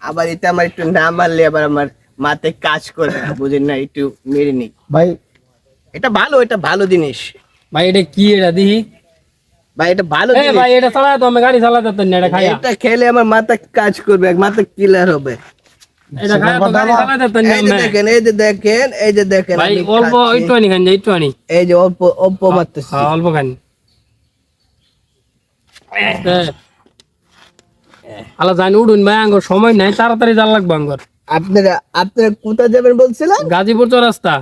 আবার এটা আমার একটু না মারলে আবার আমার মাথায় কাজ করে না, বুঝেন না, একটু মেরে নি ভাই এটা ভালো জিনিস ভাই এটা কি এটা দিহি ভাই, এটা ভালো এ জিনিস। ভাই এটা চালায় তো আমি গাড়ি চালাতে তো না এটা খায়া এটা খেলে আমার মাথা কাজ করবে, মাথা ক্লিয়ার হবে। এটা খায়া তো গাড়ি চালাতে তো না এই যে দেখেন, এই যে দেখেন ভাই আমি অল্প খাচ্ছি। একটু আনি খান একটু আনি এই যে অল্প মারতেছি। হ্যাঁ অল্প খান আলা জানি উড়ুন ভাই আঙ্গর সময় নাই তাড়াতাড়ি যাওয়া লাগবে আঙ্গর আপনারা কোথায় যাবেন বলছিলেন? গাজীপুর চৌরাস্তা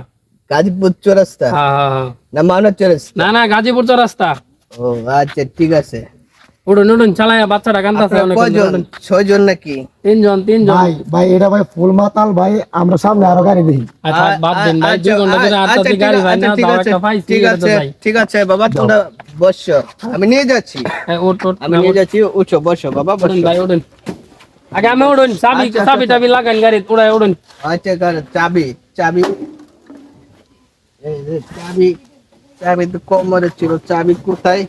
গাজীপুর চৌরাস্তা হ্যাঁ হ্যাঁ হ্যাঁ না মাওনা চৌরাস্তা? না না গাজীপুর চৌরাস্তা ও আচ্ছা ঠিক আছে। উড়ুন উড়ুন চালায়া বাচ্চাটা কান্দাছে আপনারা অনেক কয়জন? 6 জন নাকি? তিনজন ভাই ভাই এটা ভাই ফুল মাতাল ভাই, আমরা সামনে আরো গাড়ি দেখি। আচ্ছা বাদ দেন ভাই 2 ঘন্টা ধরে আটটাতে গাড়ি ভাই না দাও একটা পাইছি ঠিক আছে বাবা, তোমরা বসো, আমি নিয়ে যাচ্ছি। আমি নিয়ে যাচ্ছি, উঠো, বসো বাবা, উড়ুন বসো। ভাই উড়ুন আগে আমি উড়ুন চাবি টাবি লাগান গাড়ি উড়াই উড়ুন আচ্ছা চাবি এই যে চাবি তো কোমরে ছিল, চাবি কোথায়?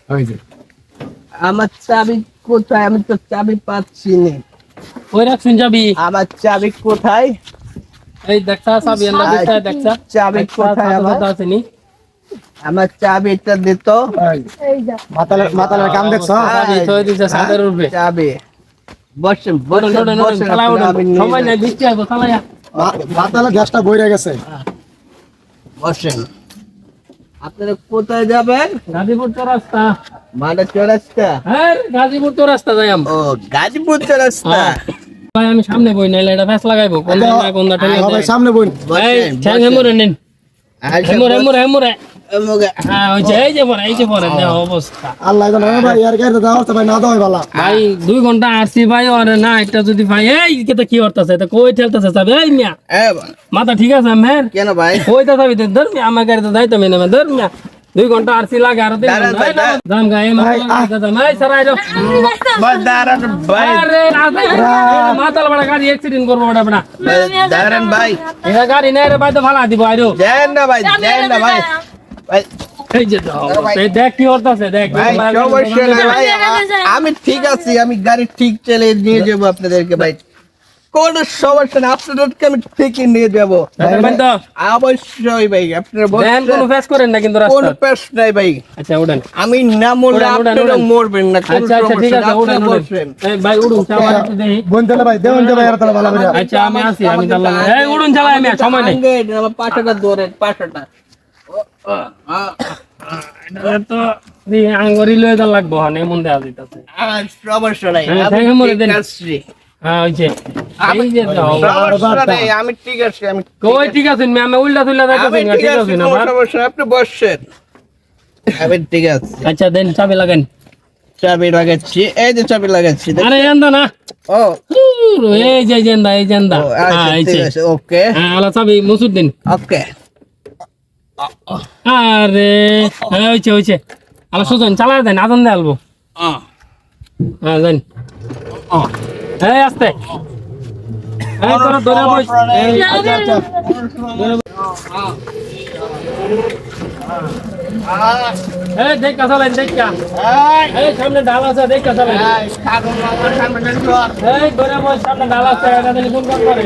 ওই যে আমার চাবি কোথায়? আমি তো চাবি পাচ্ছি না। ওই রাখছেন চাবি আমার চাবি কোথায়? এই দেখছা চাবি আমরা দেখছা দেখছা চাবি কোথায় আমার? আছে নি আমার চাবিটা দিত। মাতালের কাম দেখছো? চাবি থই দিছে সাদের উপরে চাবি বসেন উড়ুন উড়ুন উড়ুন চালা উড়ুন সময় নাই বৃষ্টি আইবো চালায়া মাতালের গ্যাসটা বইরা গেছে। বসেন। আপনারা কোথায় যাবেন? গাজীপুর চৌরাস্তা মানা চৌরাস্তা? হ্যাঁ গাজীপুর চৌরাস্তা যাই আমরা ও গাজীপুর চৌরাস্তা। ভাই আমি সামনে বই নাইলে এটা ফেস লাগাইবো কোন না কোন না ঠেলে ভাই সামনে বইন। এই ঠ্যাং হেমুরে নিন হেমুরে হ্যাঁ এই যে পরে দেহ অবস্থা আল্লাহ জানে ভাই, আর গাড়ি দাও তো ভাই, না দাও ভালো। ভাই 2 ঘন্টা আসছি ভাই আরে না একটা যদি ভাই এই কেতে কি করতেছে এটা কই ঠেলতেছে যাবে এই মিয়া মাথা ঠিক আছে মের কেন ভাই? কইতা যাবি ধর মিয়া আমার গাড়িতে যাইতো মেনে ধর মিয়া 2 ঘন্টা আসছি লাগে আর দিন দাঁড়ান ভাই, জাম গায়ে মাথা মাই সারাই দাও ভাই দাঁড়ান ভাই, আরে মাতাল বড় গাড়ি অ্যাক্সিডেন্ট করবো ওটা বড় দাঁড়ান ভাই, এটা গাড়ি নেই রে ভাই তো ভালো দিব আইরো যান না ভাই, যান না ভাই। ভাই এই যে দাও এই দেখ কি করতেছে দেখ ভাই, সমস্যা নাই ভাই, আমি ঠিক আছি, আমি গাড়ি ঠিক চালিয়ে নিয়ে যাবো আপনাদেরকে ভাই, কোন সমস্যা না, আপনাদেরকে আমি ঠিকই নিয়ে যাবো তো অবশ্যই ভাই। আপনারা দেন কোনো ফেস করেন না কিন্তু কোন রাস্তা পেশ নাই ভাই, আচ্ছা উড়েন আমি না মরলে আপনারা মরবেন না, কোন আচ্ছা আচ্ছা ঠিক সমস্যা আছে না, উড়েন আপনারা উড়েন বসেন। এই ভাই উড়ুন চালা একটু দেখি বোন তাহলে ভাই দেওন যে ভাই আর তাহলে ভালো করে। আচ্ছা আমি আসি আমি চালাম এই উড়ুন চালাই আমি সময় নেই আঙ্গে, আমার পাশাটা ধরেন, পাশাটা। এটা তো আঙ্গুরি লয়ে যা লাগবো হন এমন দেয়া যাইতাছে সমস্যা নাই, হ্যাঁ, আমি দেখে মরে ঠিক দেন। আছি। হ্যাঁ ওই যে এই যে দাও সমস্যা নাই, আমি ঠিক আছি, আমি কই ঠিক আছে আমি উল্টা তুল্লা যাইতাছি না ঠিক ঠিক আছি, আছে না কোনো ভাই সমস্যা নাই, আপনি বসেন। আমি ঠিক আছে, আচ্ছা দেন চাবি লাগান চাবি লাগাচ্ছি, এই যে চাবি লাগাচ্ছি। আরে এন্দা না ও এই যে জেন্দা এই জেন্দা ও, আচ্ছা, হ্যাঁ এই ঠিক যে আছে, ওকে হ্যাঁ আলা চাবি মুসুদ দিন ওকে। আরে হ্যাঁ হইছে আলা সুজন চালা দেন আদন দে আলবো হ্যাঁ দেন এই আস্তে এই তোরা ধরে বস এই আচ্ছা আচ্ছা এই দেখ কাছালেন দেখ কা এই সামনে ডাল আছে দেখ কাছালেন এই ধরে বস সামনে ডাল আছে এটা দিন কোন কাম করে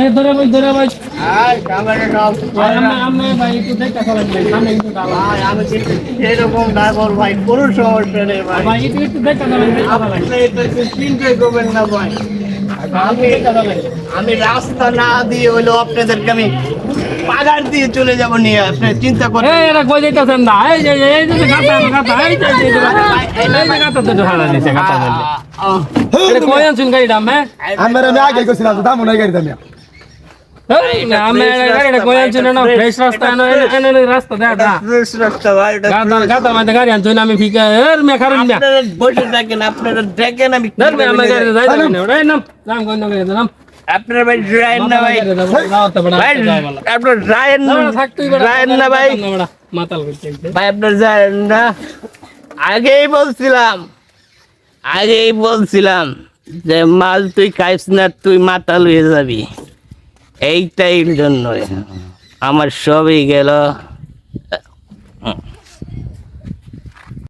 এই ধরে বস আমি ভাই একটু দেখ কাছালেন ভাই সামনে একটু ডাল আছে আমি সেরকম ড্রাইভার ভাই, কোনো সমস্যা নেই ভাই, ভাই একটু দেখ কাছালেন দেখ কাছালেন আপনি এটা চিন্তাই করবেন না ভাই। আমি রাস্তা না দিয়ে হইলো আপনাদেরকে আমি পাগার দিয়ে চলে যাব নিয়ে, আপনি চিন্তা করেন। এই এরা কই যাইতাছেন না এই যে গাতা এই যে গাতা তো ঢালা দিছে গাতা বললে এটা কই আনছুন গাড়িটা মে আমি আগে গেছিলাম দাম নাই গাড়ি দাম। এই না আমি গাড়িটা কই আনছুন না ফ্রেশ রাস্তা এনে রাস্তা দা ফ্রেশ রাস্তা ভাই, এটা গাতা মানে গাড়ি আনছুন আমি ফিকা এর মে কারণ না আপনারা বসে থাকেন, আপনারা দেখেন আমি কি ধর মে আমার বলি। গাড়ি যাইতাম না ওই নাম নাম কোন না গাড়ি নাম আপনারা ভাই ড্রাইভ না ভাই, যাও তো বড় ভাই আপনারা ড্রাইভ থাকতুই ড্রাইভ না ভাই, মাতাল করতে ভাই আপনারা ড্রাইভ না। আগেই বলছিলাম যে মাল তুই খাইস না, তুই মাতাল হয়ে যাবি, এইটাই জন্য আমার সবই গেল।